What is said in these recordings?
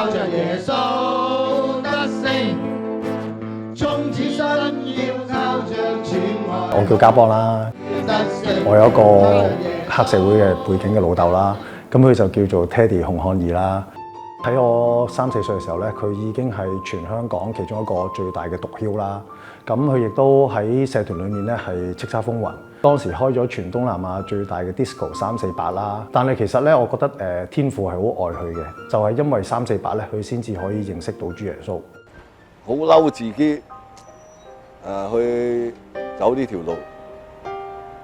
靠着耶穌得勝，終此生要靠着主愛。我叫家邦啦，我有一個黑社會嘅背景嘅老豆啦，咁佢就叫做 Teddy 洪漢義啦。喺我3、4歲嘅時候咧，佢已經係全香港其中一個最大嘅毒梟啦。咁佢亦都喺社團裏面咧係叱咤風雲。當時開咗全東南亞最大嘅 disco 348啦。但係其實咧，我覺得天父係好愛佢嘅，就係因為348咧，佢先至可以認識到主耶穌。好嬲自己去走呢條路，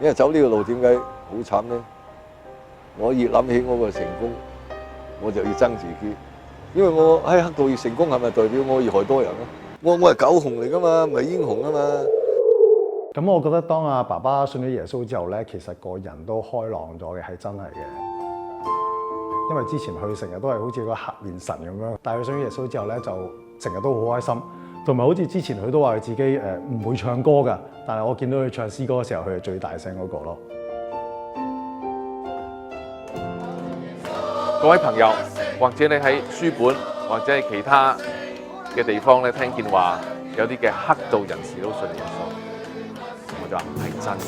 因為走呢條路點解好慘咧？我越諗起我個成功，我就要憎自己，因為我喺黑道越成功，係咪代表我越害多人啊？我係狗熊嚟噶嘛，唔係英雄啊嘛。咁我覺得當阿爸爸信咗耶穌之後咧，其實個人都開朗咗嘅，係真係嘅。因為之前佢成日都係好似個黑面神咁樣，但係佢信咗耶穌之後咧，就成日都好開心，同埋好似之前佢都話佢自己唔會唱歌㗎，但係我見到佢唱詩歌嘅時候，佢係最大聲嗰個咯。各位朋友，或者你喺書本或者係其他嘅地方咧，聽見話有啲嘅黑道人士都信耶穌，我就話唔係真嘅。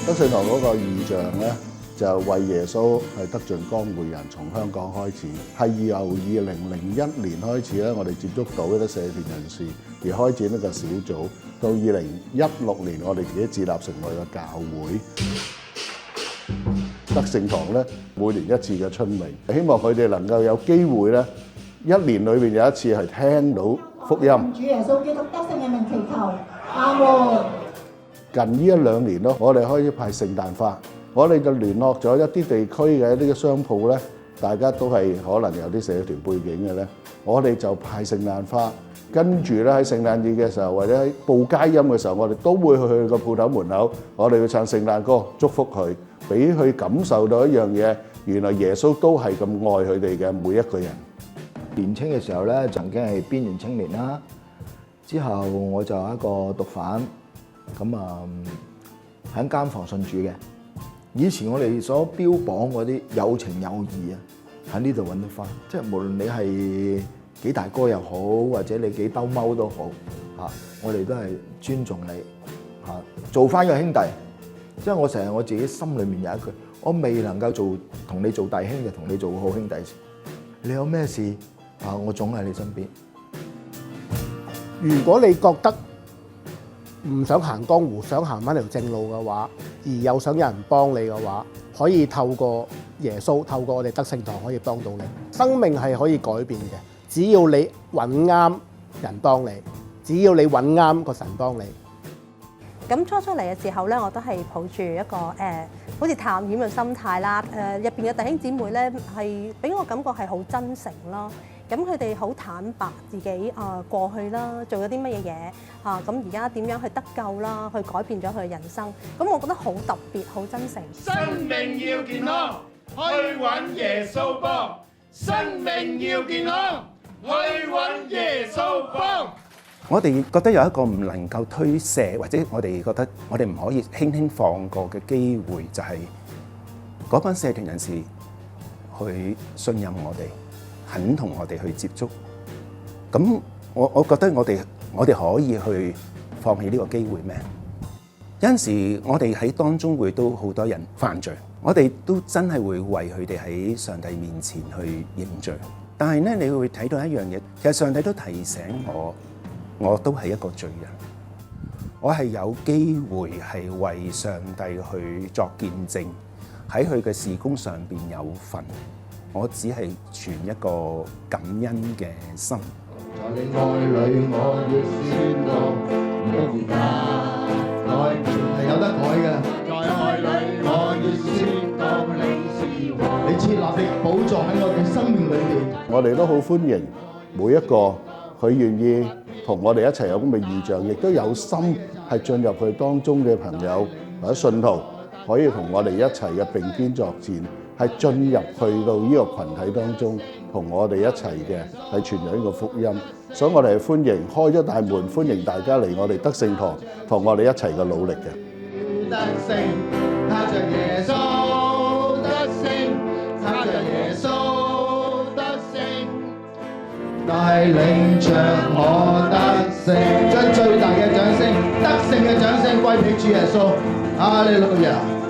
德聖堂嗰個異象咧，就為耶穌係得盡江湖人，從香港開始，係由2001年開始咧，我哋接觸到一啲社團人士，而開展一個小組，到2016年我哋自己自立成為個教會。德聖堂咧，每年一次嘅春茗，希望佢哋能夠有機會咧，一年裏邊有一次係聽到福音。主耶穌基督得勝嘅名祈求，阿門。近呢1-2年咯，我哋開始派聖誕花，我哋就聯絡咗一啲地區嘅一啲嘅商鋪咧，大家都係可能有啲社團背景嘅咧，我哋就派聖誕花，跟住咧喺聖誕節嘅時候或者喺報佳音嘅時候，我哋都會去個鋪頭門口，我哋要唱聖誕歌祝福佢。俾佢感受到一樣嘢，原來耶穌都係咁愛佢哋嘅每一個人。年青嘅時候咧，曾經係邊緣青年啦。之後我就一個毒販，咁喺監房信主嘅。以前我哋所標榜嗰啲有情有義啊，喺呢度揾得翻。即係無論你係幾大哥又好，或者你幾兜踎都好，我哋都係尊重你，做翻個兄弟。即係我成日我自己心裏面有一句，我未能夠同你做弟兄，就同你做好兄弟。你有咩事我總喺你身邊。如果你覺得唔想行江湖，想行翻條正路嘅話，而又想有人幫你嘅話，可以透過耶穌，透過我哋德聖堂可以幫到你。生命係可以改變嘅，只要你揾啱人幫你，只要你揾啱個神幫你。咁初嚟嘅時候咧，我都係抱住一個好似探險嘅心態啦。入邊嘅弟兄姊妹咧，係俾我感覺係好真誠咯。咁佢哋好坦白自己過去啦，做咗啲乜嘢嘢咁而家點樣去得救啦，去改變咗佢嘅人生。咁我覺得好特別，好真誠。生命要健康，去揾耶穌幫。生命要健康，去揾耶穌幫。我哋覺得有一個唔能夠推卸，或者我哋覺得我哋唔可以輕輕放過嘅機會，就係嗰班社團人士去信任我哋，肯同我哋去接觸。咁我覺得我哋可以去放棄呢個機會咩？有陣時我哋喺當中會都好多人犯罪，我哋都真係會為佢哋喺上帝面前去認罪。但係咧，你會睇到一樣嘢，其實上帝都提醒我都係一個罪人，我係有機會係為上帝去作見證，喺佢嘅事工上邊有份。我只係存一個感恩嘅心。在你愛裏，我要宣告，唔好而家改變係有得改嘅。在愛裏，我要宣告你是王。你設立的寶座喺我嘅生命裏邊。我哋都好歡迎每一個佢願意同我哋一齊有咁嘅異象，亦都有心係進入佢當中嘅朋友或者信徒，可以同我哋一齊嘅並肩作戰，係進入去到呢個群體當中，同我哋一齊嘅係傳揚呢個福音。所以我哋係歡迎開咗大門，歡迎大家嚟我哋德聖堂，同我哋一齊嘅努力嘅。得勝，靠着耶穌得勝。帶領着我得勝，將最大嘅掌聲、得勝嘅掌聲歸俾主耶穌。哈利路亞！